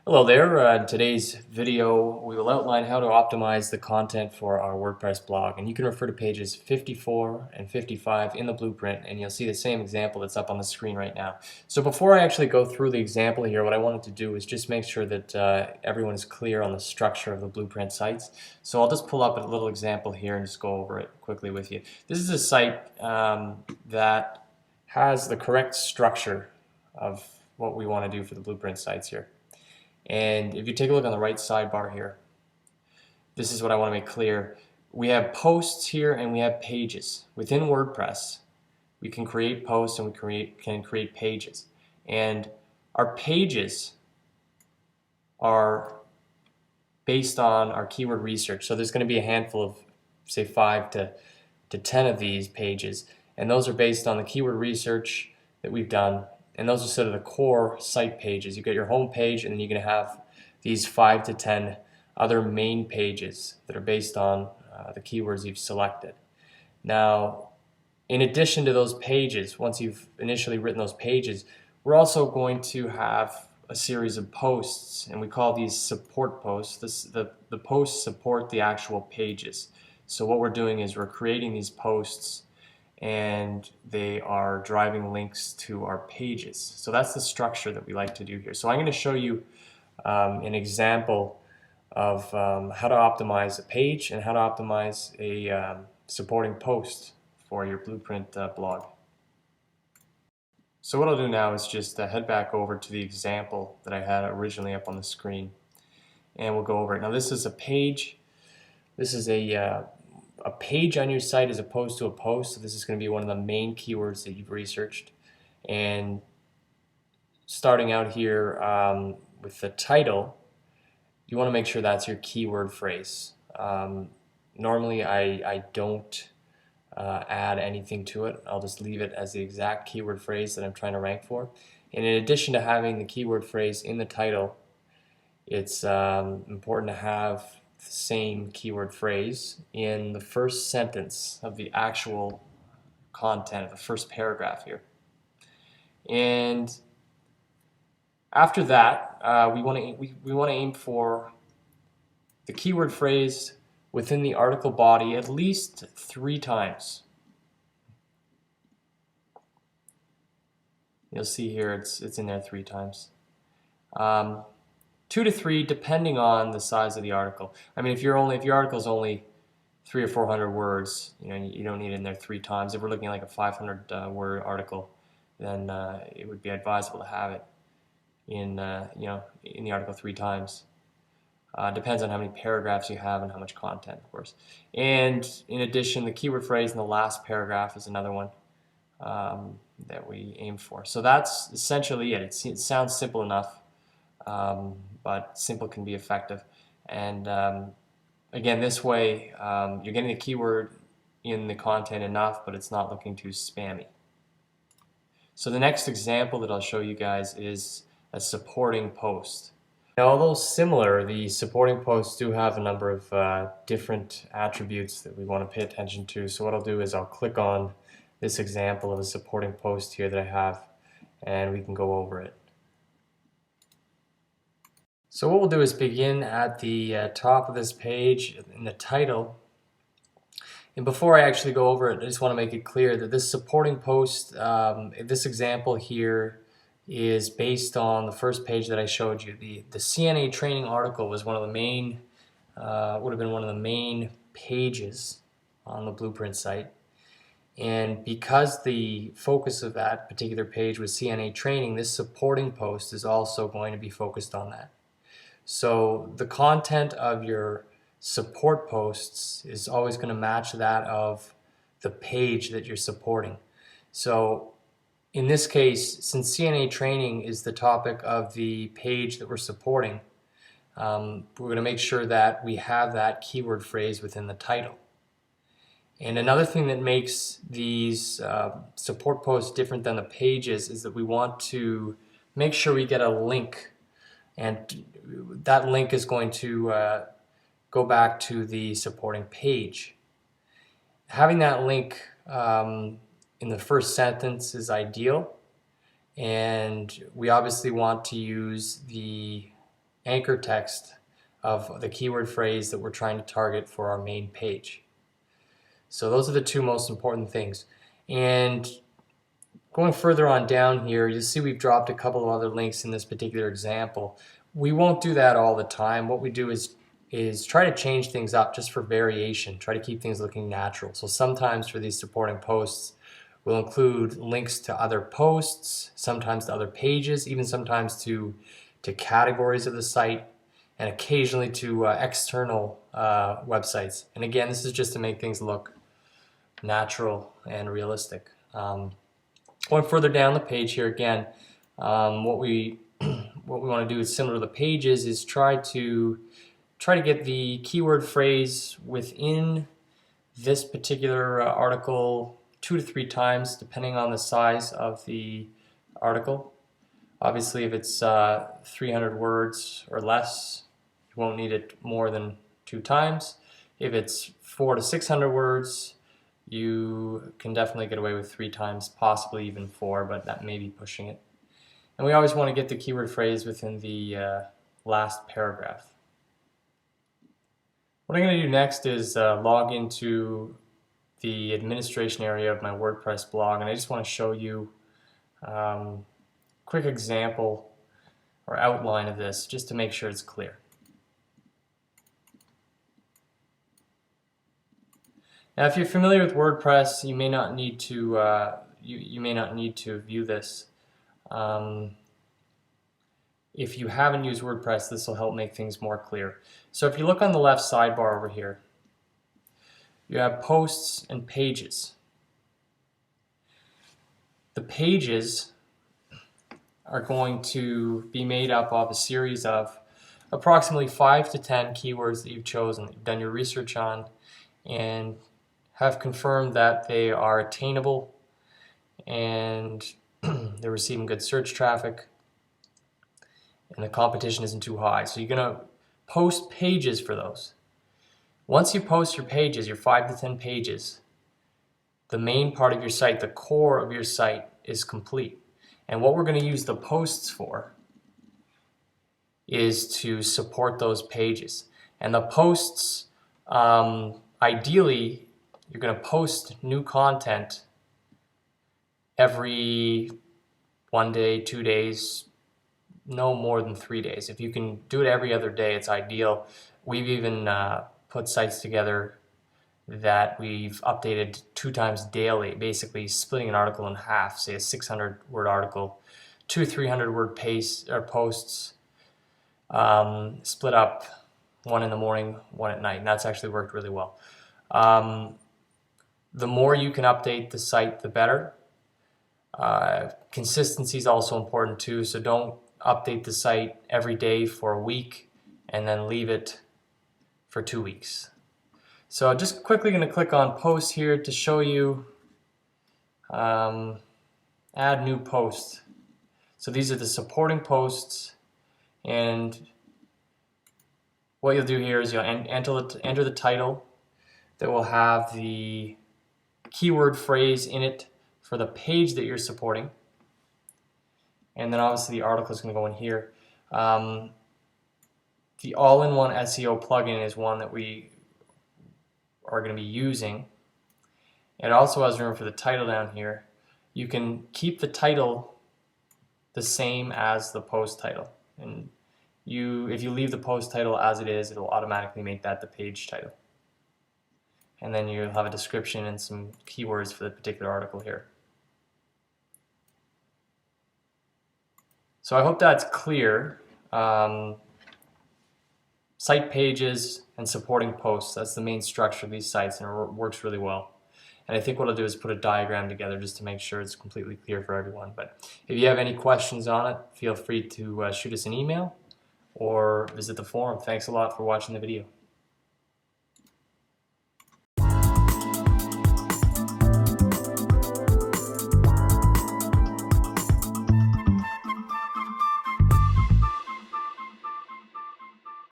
Hello there. In today's video, we will outline how to optimize the content for our WordPress blog. And you can refer to pages 54 and 55 in the blueprint, and you'll see the same example that's up on the screen right now. So before I actually go through the example here, what I wanted to do is just make sure that everyone is clear on the structure of the blueprint sites. So I'll just pull up a little example here and just go over it quickly with you. This is a site that has the correct structure of what we want to do for the blueprint sites here. And if you take a look on the right sidebar here, this is what I want to make clear. We have posts here and we have pages. Within WordPress, we can create posts and we can create pages. And our pages are based on our keyword research. So there's going to be a handful of, say, 5 to 10 of these pages. And those are based on the keyword research that we've done. And those are sort of the core site pages. You get your home page, and then you're going to have these 5 to 10 other main pages that are based on the keywords you've selected. Now, in addition to those pages, once you've initially written those pages, we're also going to have a series of posts, and we call these support posts. The posts support the actual pages. So what we're doing is we're creating these posts and they are driving links to our pages. So that's the structure that we like to do here. So I'm going to show you an example of how to optimize a page and how to optimize a supporting post for your blueprint blog. So what I'll do now is just head back over to the example that I had originally up on the screen, and we'll go over it. Now this is a page. This is a page on your site as opposed to a post. So this is going to be one of the main keywords that you've researched. And starting out here with the title, you want to make sure that's your keyword phrase. Normally I don't add anything to it. I'll just leave it as the exact keyword phrase that I'm trying to rank for. And in addition to having the keyword phrase in the title, it's important to have the same keyword phrase in the first sentence of the actual content of the first paragraph here. And after that, we want to aim for the keyword phrase within the article body at least 3 times. You'll see here it's in there 3 times. 2 to 3 depending on the size of the article. I mean, if your article is only 300 or 400 words, you don't need it in there 3 times. If we're looking at like a 500 word article, then it would be advisable to have it in in the article 3 times. Depends on how many paragraphs you have and how much content, of course. And in addition, the keyword phrase in the last paragraph is another one that we aim for. So that's essentially it. It sounds simple enough. But simple can be effective. And again, this way you're getting the keyword in the content enough, but it's not looking too spammy. So the next example that I'll show you guys is a supporting post. Now, although similar, the supporting posts do have a number of different attributes that we want to pay attention to. So what I'll do is I'll click on this example of a supporting post here that I have, and we can go over it. So what we'll do is begin at the top of this page in the title. And before I actually go over it, I just want to make it clear that this supporting post, this example here, is based on the first page that I showed you. The CNA training article was one of the main, would have been one of the main pages on the blueprint site. And because the focus of that particular page was CNA training, this supporting post is also going to be focused on that. So the content of your support posts is always going to match that of the page that you're supporting. So in this case, since CNA training is the topic of the page that we're supporting, we're going to make sure that we have that keyword phrase within the title. And another thing that makes these support posts different than the pages is that we want to make sure we get a link, and that link is going to go back to the supporting page. Having that link in the first sentence is ideal, and we obviously want to use the anchor text of the keyword phrase that we're trying to target for our main page. So those are the two most important things. And going further on down here, you'll see we've dropped a couple of other links in this particular example. We won't do that all the time. What we do is try to change things up just for variation, try to keep things looking natural. So sometimes for these supporting posts, we'll include links to other posts, sometimes to other pages, even sometimes to categories of the site, and occasionally to external websites. And again, this is just to make things look natural and realistic. Going further down the page here again, what we want to do is similar to the pages is try to get the keyword phrase within this particular article 2 to 3 times depending on the size of the article. Obviously if it's 300 words or less, you won't need it more than 2 times. If it's 400 to 600 words, you can definitely get away with 3 times, possibly even 4, but that may be pushing it. And we always want to get the keyword phrase within the last paragraph. What I'm going to do next is log into the administration area of my WordPress blog, and I just want to show you a quick example or outline of this just to make sure it's clear. Now, if you're familiar with WordPress, you may not need to you may not need to view this. If you haven't used WordPress, this will help make things more clear. So if you look on the left sidebar over here, you have posts and pages. The pages are going to be made up of a series of approximately 5 to 10 keywords that you've chosen, that you've done your research on, and have confirmed that they are attainable and they're receiving good search traffic and the competition isn't too high. So you're going to post pages for those. Once you post your pages, your 5 to 10 pages, the main part of your site, the core of your site, is complete. And what we're going to use the posts for is to support those pages. And the posts, ideally, you're going to post new content every 1 day, 2 days, no more than 3 days. If you can do it every other day, it's ideal. We've even put sites together that we've updated 2 times daily, basically splitting an article in half, say a 600-word article, 2 300-word posts, split up, 1 in the morning, 1 at night, and that's actually worked really well. The more you can update the site, the better. Consistency is also important too, so don't update the site every day for a week and then leave it for 2 weeks. So I'm just quickly going to click on post here to show you add new post. So these are the supporting posts, and what you'll do here is you'll enter the title that will have the keyword phrase in it for the page that you're supporting, and then obviously the article is going to go in here. The all-in-one SEO plugin is one that we are going to be using. It also has room for the title down here. You can keep the title the same as the post title, and if you leave the post title as it is, it'll automatically make that the page title. And then you'll have a description and some keywords for the particular article here. So I hope that's clear. Site pages and supporting posts, that's the main structure of these sites, and it works really well. And I think what I'll do is put a diagram together just to make sure it's completely clear for everyone. But if you have any questions on it, feel free to shoot us an email or visit the forum. Thanks a lot for watching the video.